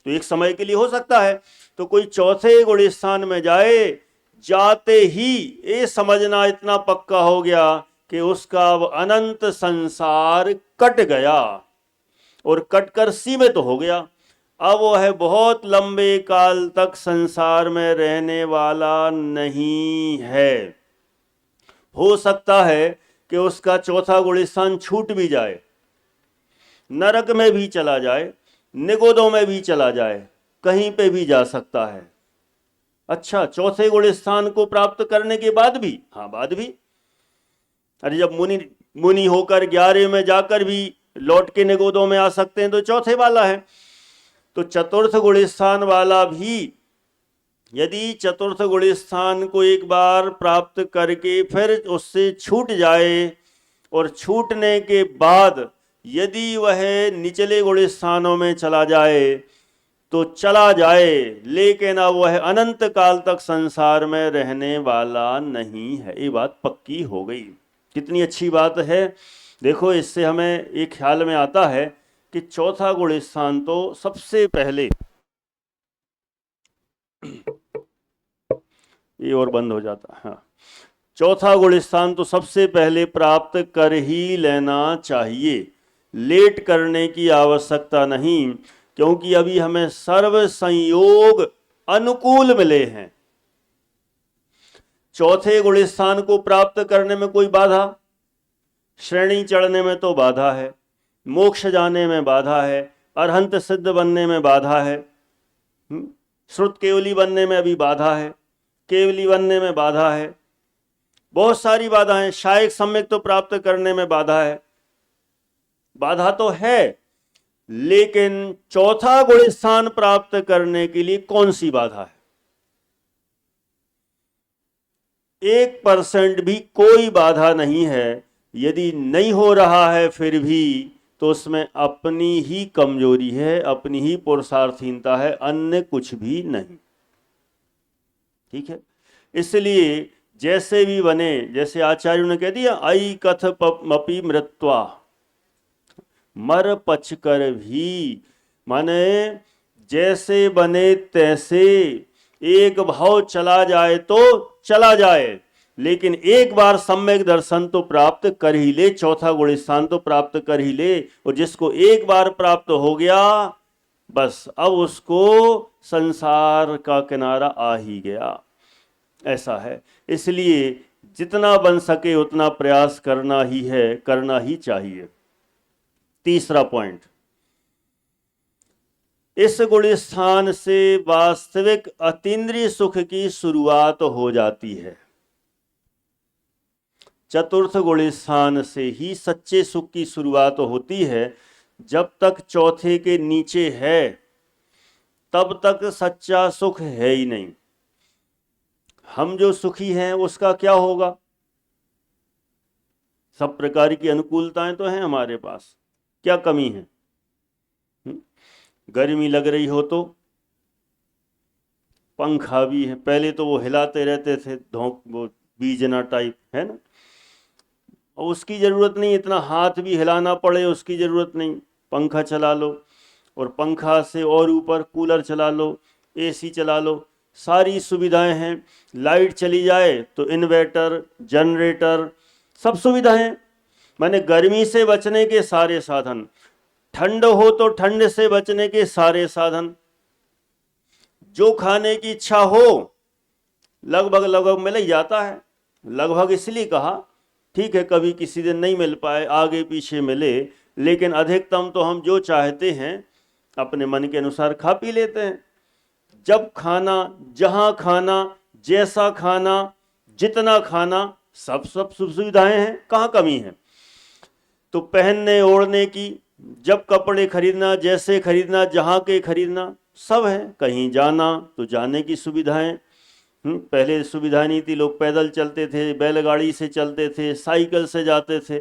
तो एक समय के लिए हो सकता है। तो कोई चौथे गुण स्थान में जाए, जाते ही ये समझना इतना पक्का हो गया कि उसका अनंत संसार कट गया, और कटकर सीमित हो गया। अब वह बहुत लंबे काल तक संसार में रहने वाला नहीं है। हो सकता है कि उसका चौथा गुण स्थान छूट भी जाए, नरक में भी चला जाए, निगोदों में भी चला जाए, कहीं पे भी जा सकता है। अच्छा, चौथे गुण स्थान को प्राप्त करने के बाद भी? हाँ, बाद भी। अरे जब मुनि होकर 11 में जाकर भी लौट के निगोदों में आ सकते हैं, तो चौथे वाला है। तो चतुर्थ गुण स्थान वाला भी यदि चतुर्थ गुण स्थान को एक बार प्राप्त करके फिर उससे छूट जाए, और छूटने के बाद यदि वह निचले गुण स्थानों में चला जाए तो चला जाए, लेकिन अब वह अनंत काल तक संसार में रहने वाला नहीं है। ये बात पक्की हो गई। कितनी अच्छी बात है। देखो, इससे हमें एक ख्याल में आता है कि चौथा गुण स्थान तो सबसे पहले, ये और बंद हो जाता है, हाँ, चौथा गुण स्थान तो सबसे पहले प्राप्त कर ही लेना चाहिए, लेट करने की आवश्यकता नहीं, क्योंकि अभी हमें सर्व संयोग अनुकूल मिले हैं। चौथे गुण स्थान को प्राप्त करने में कोई बाधा, श्रेणी चढ़ने में तो बाधा है, मोक्ष जाने में बाधा है, अरहंत सिद्ध बनने में बाधा है, श्रुत केवली बनने में अभी बाधा है, केवली बनने में बाधा है, बहुत सारी बाधाएं, शायक सम्यक तो प्राप्त करने में बाधा है। बाधा तो है, लेकिन चौथा गुण स्थान प्राप्त करने के लिए कौन सी बाधा है? 1% भी कोई बाधा नहीं है। यदि नहीं हो रहा है फिर भी, तो उसमें अपनी ही कमजोरी है, अपनी ही पुरुषार्थहीनता है, अन्य कुछ भी नहीं। ठीक है। इसलिए जैसे भी बने, जैसे आचार्यों ने कह दिया, आई कथ मपि मृत्वा, मर पच कर भी, माने जैसे बने तैसे, एक भाव चला जाए तो चला जाए, लेकिन एक बार सम्यक दर्शन तो प्राप्त कर ही ले, चौथा गुण स्थान तो प्राप्त कर ही ले। और जिसको एक बार प्राप्त हो गया, बस अब उसको संसार का किनारा आ ही गया, ऐसा है। इसलिए जितना बन सके उतना प्रयास करना ही है, करना ही चाहिए। तीसरा पॉइंट, इस गुण स्थान से वास्तविक अतीन्द्रिय सुख की शुरुआत हो जाती है। चतुर्थ गुण स्थान से ही सच्चे सुख की शुरुआत होती है। जब तक चौथे के नीचे है तब तक सच्चा सुख है ही नहीं। हम जो सुखी हैं उसका क्या होगा? सब प्रकार की अनुकूलताएं तो हैं हमारे पास, क्या कमी है? गर्मी लग रही हो तो पंखा भी है, पहले तो वो हिलाते रहते थे, वो बीजना टाइप, है ना, और उसकी जरूरत नहीं, इतना हाथ भी हिलाना पड़े उसकी जरूरत नहीं, पंखा चला लो। और पंखा से और ऊपर कूलर चला लो, एसी चला लो, सारी सुविधाएं हैं। लाइट चली जाए तो इन्वर्टर, जनरेटर, सब सुविधाएं। माने गर्मी से बचने के सारे साधन, ठंड हो तो ठंड से बचने के सारे साधन, जो खाने की इच्छा हो लगभग लगभग मिल ही जाता है। लगभग इसलिए कहा, ठीक है कभी किसी दिन नहीं मिल पाए, आगे पीछे मिले, लेकिन अधिकतम तो हम जो चाहते हैं अपने मन के अनुसार खा पी लेते हैं। जब खाना, जहां खाना, जैसा खाना, जितना खाना, सब सुविधाएं हैं, कहाँ कमी है। तो पहनने ओढ़ने की, जब कपड़े खरीदना, जैसे खरीदना, जहाँ के खरीदना, सब है। कहीं जाना तो जाने की सुविधाएं, पहले सुविधा नहीं थी, लोग पैदल चलते थे, बैलगाड़ी से चलते थे, साइकिल से जाते थे।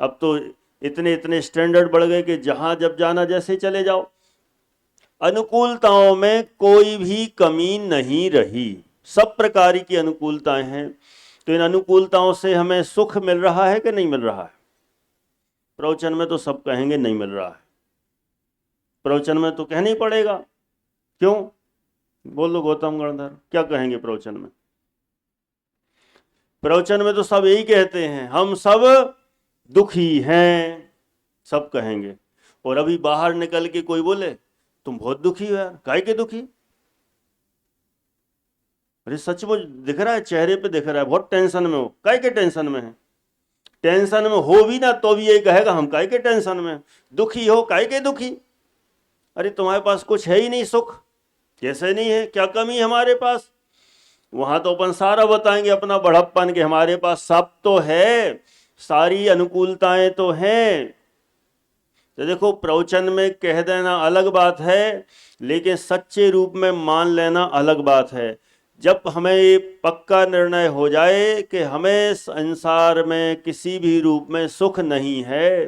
अब तो इतने इतने स्टैंडर्ड बढ़ गए कि जहाँ जब जाना जैसे चले जाओ। अनुकूलताओं में कोई भी कमी नहीं रही, सब प्रकार की अनुकूलताएं हैं। तो इन अनुकूलताओं से हमें सुख मिल रहा है कि नहीं मिल रहा है? प्रवचन में तो सब कहेंगे नहीं मिल रहा है। प्रवचन में तो कहना ही पड़ेगा। क्यों? बोलो गौतम गणधर, क्या कहेंगे प्रवचन में? प्रवचन में तो सब यही कहते हैं, हम सब दुखी हैं, सब कहेंगे। और अभी बाहर निकल के कोई बोले तुम बहुत दुखी हो यार, काहे के दुखी? अरे सचमुच दिख रहा है, चेहरे पे दिख रहा है बहुत टेंशन में हो। काहे के टेंशन में है? टेंशन में हो भी ना तो भी यही कहेगा हम काहे के टेंशन में, दुखी हो, काहे के दुखी? अरे तुम्हारे पास कुछ है ही नहीं सुख, कैसे नहीं है, क्या कमी है हमारे पास? वहां तो अपन सारा बताएंगे अपना बड़प्पन के हमारे पास सब तो है, सारी अनुकूलताएं तो हैं। तो देखो प्रवचन में कह देना अलग बात है, लेकिन सच्चे रूप में मान लेना अलग बात है। जब हमें ये पक्का निर्णय हो जाए कि हमें संसार में किसी भी रूप में सुख नहीं है,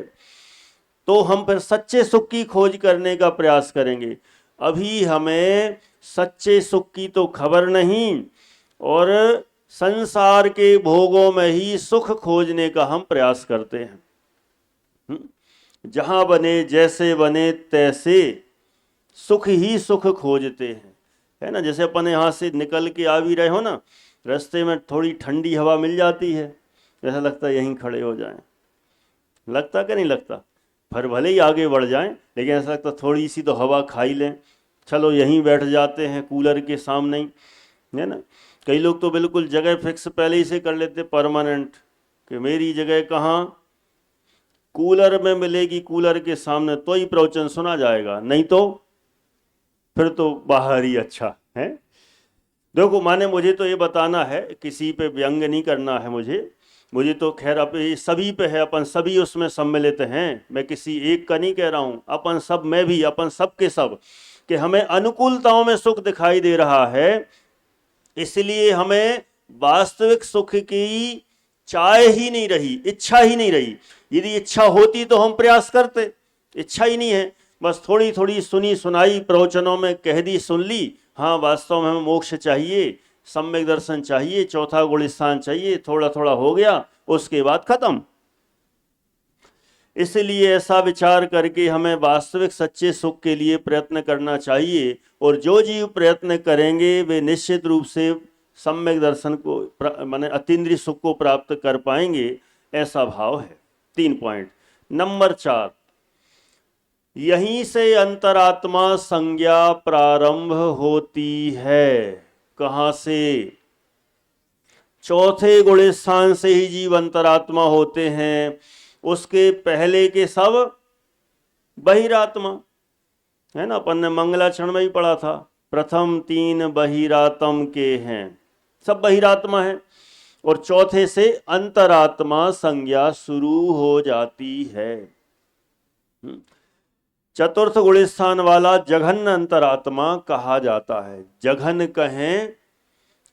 तो हम फिर सच्चे सुख की खोज करने का प्रयास करेंगे। अभी हमें सच्चे सुख की तो खबर नहीं, और संसार के भोगों में ही सुख खोजने का हम प्रयास करते हैं। जहां बने, जैसे बने, तैसे सुख ही सुख खोजते हैं, है ना। जैसे अपन यहाँ से निकल के आ भी रहे हो ना, रास्ते में थोड़ी ठंडी हवा मिल जाती है, ऐसा लगता है यहीं खड़े हो जाएं। लगता कि नहीं लगता? फिर भले ही आगे बढ़ जाएं, लेकिन ऐसा लगता थोड़ी सी तो हवा खा ही लें, चलो यहीं बैठ जाते हैं कूलर के सामने ही, है ना। कई लोग तो बिल्कुल जगह फिक्स पहले ही से कर लेते, परमानेंट, कि मेरी जगह कहाँ, कूलर में मिलेगी, कूलर के सामने तो ही प्रवचन सुना जाएगा, नहीं तो फिर तो बाहर ही अच्छा है। देखो माने मुझे तो ये बताना है, किसी पे व्यंग नहीं करना है मुझे तो खैर अब ये सभी पे है, अपन सभी उसमें सम्मिलित हैं। मैं किसी एक का नहीं कह रहा हूँ, अपन सब में भी, अपन सब के सब, कि हमें अनुकूलताओं में सुख दिखाई दे रहा है, इसलिए हमें वास्तविक सुख की चाह ही नहीं रही, इच्छा ही नहीं रही। यदि इच्छा होती तो हम प्रयास करते, इच्छा ही नहीं है, बस थोड़ी थोड़ी सुनी सुनाई प्रवचनों में कह दी, सुन ली, हाँ वास्तव में हमें मोक्ष चाहिए, सम्यक दर्शन चाहिए, चौथा गुण स्थान चाहिए, थोड़ा थोड़ा हो गया, उसके बाद खत्म। इसलिए ऐसा विचार करके हमें वास्तविक सच्चे सुख के लिए प्रयत्न करना चाहिए, और जो जीव प्रयत्न करेंगे वे निश्चित रूप से सम्यक दर्शन को माने अतीन्द्रिय सुख को प्राप्त कर पाएंगे, ऐसा भाव है। 3 पॉइंट। नंबर 4, यहीं से अंतरात्मा संज्ञा प्रारंभ होती है। कहाँ से? चौथे गुण स्थान से ही जीव अंतरात्मा होते हैं, उसके पहले के सब बहिरात्मा, है ना। अपन ने मंगलाचरण में ही पढ़ा था, प्रथम 3 बहिरात्म के हैं, सब बहिरात्मा है, और चौथे से अंतरात्मा संज्ञा शुरू हो जाती है। चतुर्थ गुण स्थान वाला जघन्य अंतरात्मा कहा जाता है। जघन कहें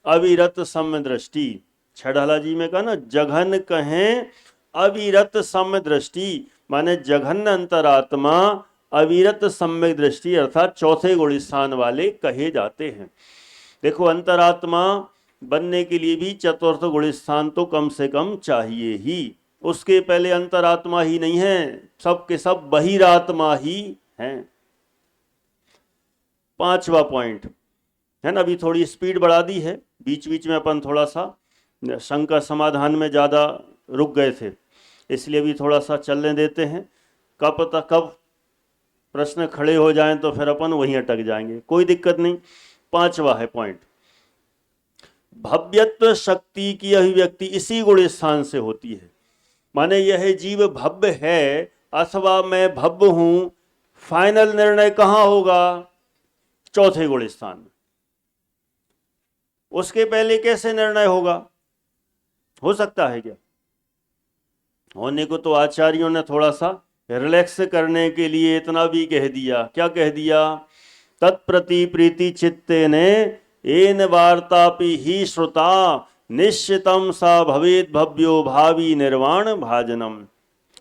अविरत सम्य दृष्टि, छड़ाला जी में कहा ना, जघन कहें अविरत सम्य दृष्टि, माने जघन्य अंतरात्मा अविरत सम्यक दृष्टि अर्थात चौथे गुण स्थान वाले कहे जाते हैं। देखो अंतरात्मा बनने के लिए भी चतुर्थ गुण स्थान तो कम से कम चाहिए ही, उसके पहले अंतरात्मा ही नहीं है, सब के सब बहिरात्मा ही हैं। 5वां पॉइंट है ना, अभी थोड़ी स्पीड बढ़ा दी है, बीच बीच में अपन थोड़ा सा शंका समाधान में ज़्यादा रुक गए थे, इसलिए अभी थोड़ा सा चलने देते हैं। कब पता कब प्रश्न खड़े हो जाएं तो फिर अपन वहीं अटक जाएंगे, कोई दिक्कत नहीं। 5वां है पॉइंट, भव्यत्व शक्ति की अभिव्यक्ति इसी गुण स्थान से होती है। माने यह जीव भव्य है अथवा मैं भव्य हूं, फाइनल निर्णय कहां होगा? चौथे गुण स्थान में। उसके पहले कैसे निर्णय होगा? हो सकता है क्या? होने को तो आचार्यों ने थोड़ा सा रिलैक्स करने के लिए इतना भी कह दिया। क्या कह दिया? तत्प्रति प्रीति चित्ते ने एन वार्तापि ही श्रुता निश्चितम सा भवेद भव्यो भावी निर्वाण भाजनम।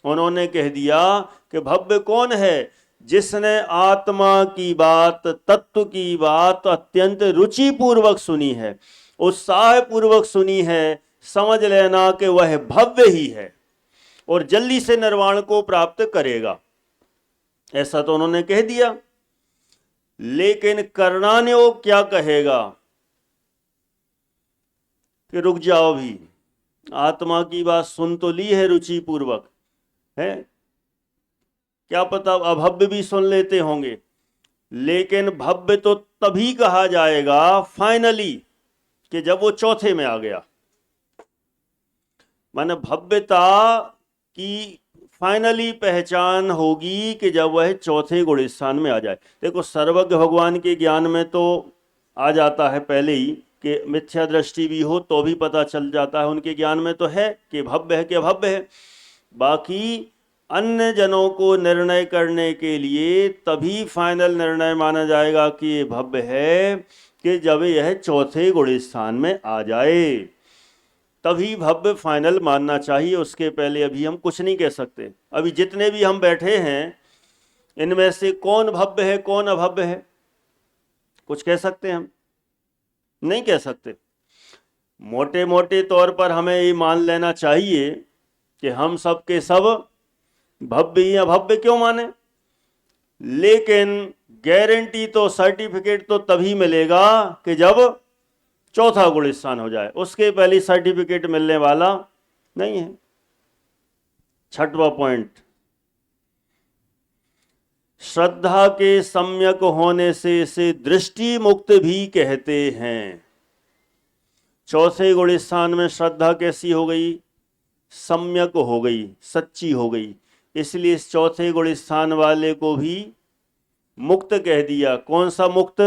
उन्होंने कह दिया कि भव्य कौन है? जिसने आत्मा की बात, तत्व की बात अत्यंत रुचि पूर्वक सुनी है, उत्साह पूर्वक सुनी है, समझ लेना कि वह भव्य ही है और जल्दी से निर्वाण को प्राप्त करेगा। ऐसा तो उन्होंने कह दिया, लेकिन कर्णान्योग क्या कहेगा कि रुक जाओ, भी आत्मा की बात सुन तो ली है रुचि पूर्वक है, क्या पता अभव्य भी सुन लेते होंगे, लेकिन भव्य तो तभी कहा जाएगा फाइनली कि जब वो चौथे में आ गया। माने भव्यता की फाइनली पहचान होगी कि जब वह चौथे गुण स्थान में आ जाए। देखो सर्वज्ञ भगवान के ज्ञान में तो आ जाता है पहले ही कि मिथ्या दृष्टि भी हो तो भी पता चल जाता है, उनके ज्ञान में तो है कि भव्य है कि अभव्य है। बाकी अन्य जनों को निर्णय करने के लिए तभी फाइनल निर्णय माना जाएगा कि ये भव्य है कि जब यह चौथे गुण स्थान में आ जाए, तभी भव्य फाइनल मानना चाहिए। उसके पहले अभी हम कुछ नहीं कह सकते। अभी जितने भी हम बैठे हैं इनमें से कौन भव्य है कौन अभव्य है, कुछ कह सकते हैं हम? नहीं कह सकते। मोटे मोटे तौर पर हमें ये मान लेना चाहिए कि हम सब के सब भव्य या भव्य क्यों माने, लेकिन गारंटी तो, सर्टिफिकेट तो तभी मिलेगा कि जब चौथा गुण स्थान हो जाए, उसके पहले सर्टिफिकेट मिलने वाला नहीं है। 6वां पॉइंट, श्रद्धा के सम्यक होने से इसे दृष्टि मुक्त भी कहते हैं। चौथे गुण स्थान में श्रद्धा कैसी हो गई? सम्यक हो गई, सच्ची हो गई, इसलिए इस चौथे गुण स्थान वाले को भी मुक्त कह दिया। कौन सा मुक्त?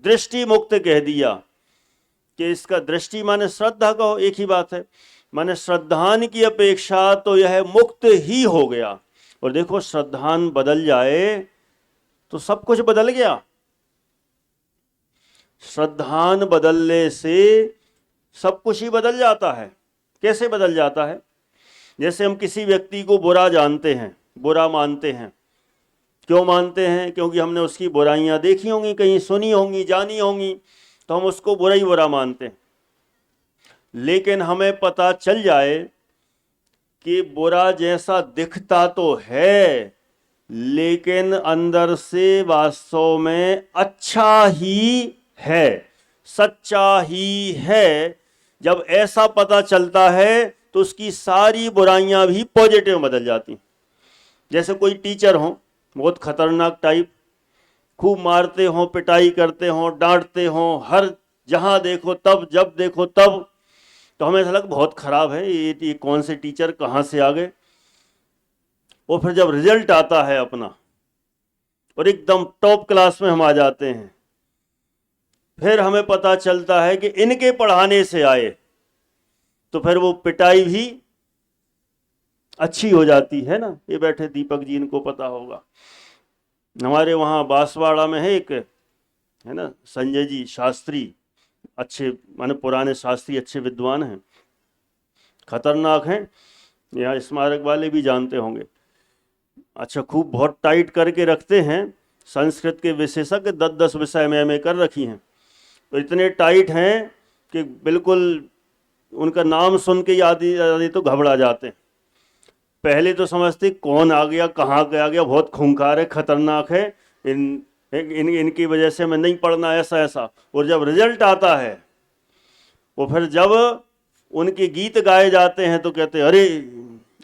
दृष्टि मुक्त कह दिया कि इसका दृष्टि माने श्रद्धा का हो, एक ही बात है। माने श्रद्धान की अपेक्षा तो यह मुक्त ही हो गया। और देखो श्रद्धान बदल जाए तो सब कुछ बदल गया। श्रद्धान बदलने से सब कुछ ही बदल जाता है। कैसे बदल जाता है? जैसे हम किसी व्यक्ति को बुरा जानते हैं, बुरा मानते हैं। क्यों मानते हैं? क्योंकि हमने उसकी बुराइयां देखी होंगी, कहीं सुनी होंगी, जानी होंगी, तो हम उसको बुरा ही बुरा मानते हैं। लेकिन हमें पता चल जाए कि बुरा जैसा दिखता तो है, लेकिन अंदर से वास्तव में अच्छा ही है, सच्चा ही है। जब ऐसा पता चलता है तो उसकी सारी बुराइयां भी पॉजिटिव बदल जाती। जैसे कोई टीचर हो, बहुत खतरनाक टाइप, खूब मारते हो, पिटाई करते हो, डांटते हो, हर जहां देखो तब, जब देखो तब, तो हमें ऐसा लगा बहुत खराब है ये कौन से टीचर कहां से आ गए। और फिर जब रिजल्ट आता है अपना और एकदम टॉप क्लास में हम आ जाते हैं, फिर हमें पता चलता है कि इनके पढ़ाने से आए, तो फिर वो पिटाई भी अच्छी हो जाती है ना। ये बैठे दीपक जी, इनको पता होगा, हमारे वहाँ बांसवाड़ा में है एक, है ना, संजय जी शास्त्री, अच्छे माने पुराने शास्त्री, अच्छे विद्वान हैं, खतरनाक हैं, यहाँ स्मारक वाले भी जानते होंगे। अच्छा, खूब बहुत टाइट करके रखते हैं। संस्कृत के विशेषज्ञ 10-10 विषय में एमए कर रखी हैं, तो इतने टाइट हैं कि बिल्कुल उनका नाम सुन के याद तो घबरा जाते हैं। पहले तो समझते कौन आ गया, कहाँ आ गया, बहुत खूंखार है, खतरनाक है, इन इनकी वजह से मैं नहीं पढ़ना, ऐसा ऐसा। और जब रिजल्ट आता है, वो फिर जब उनके गीत गाए जाते हैं तो कहते हैं अरे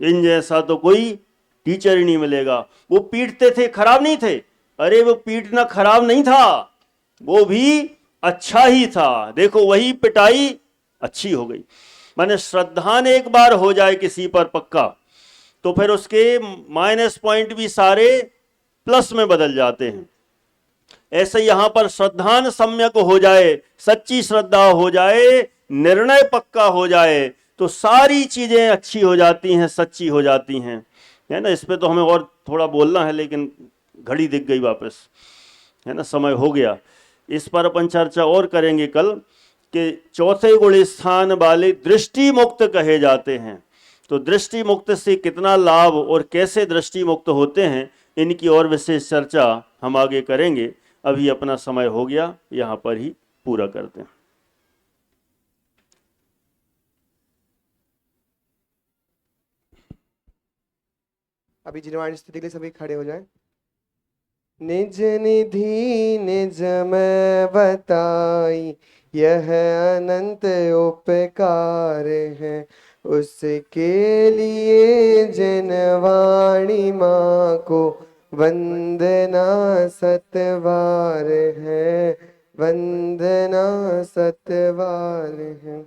इन जैसा तो कोई टीचर ही नहीं मिलेगा। वो पीटते थे, खराब नहीं थे। अरे वो पीटना खराब नहीं था, वो भी अच्छा ही था। देखो वही पिटाई अच्छी हो गई। माने श्रद्धान एक बार हो जाए किसी पर पक्का, तो फिर उसके माइनस पॉइंट भी सारे प्लस में बदल जाते हैं। ऐसे यहां पर श्रद्धान सम्यक हो जाए, सच्ची श्रद्धा हो जाए, निर्णय पक्का हो जाए, तो सारी चीजें अच्छी हो जाती हैं, सच्ची हो जाती हैं, है ना। इस पे तो हमें और थोड़ा बोलना है, लेकिन घड़ी दिख गई वापस, है ना, समय हो गया। इस पर अपन चर्चा और करेंगे कल कि चौथे गुण स्थान वाले दृष्टि मुक्त कहे जाते हैं। तो दृष्टि मुक्त से कितना लाभ और कैसे दृष्टि मुक्त होते हैं, इनकी और विशेष चर्चा हम आगे करेंगे। अभी अपना समय हो गया, यहाँ पर ही पूरा करते हैं। अभी जिनवाणी स्थिति के लिए सभी खड़े हो जाएं। निज निधि निज मैं बताई, यह अनंत उपकार है। उसके लिए जनवाणी माँ को वंदना सतबार है, वंदना सतबार है।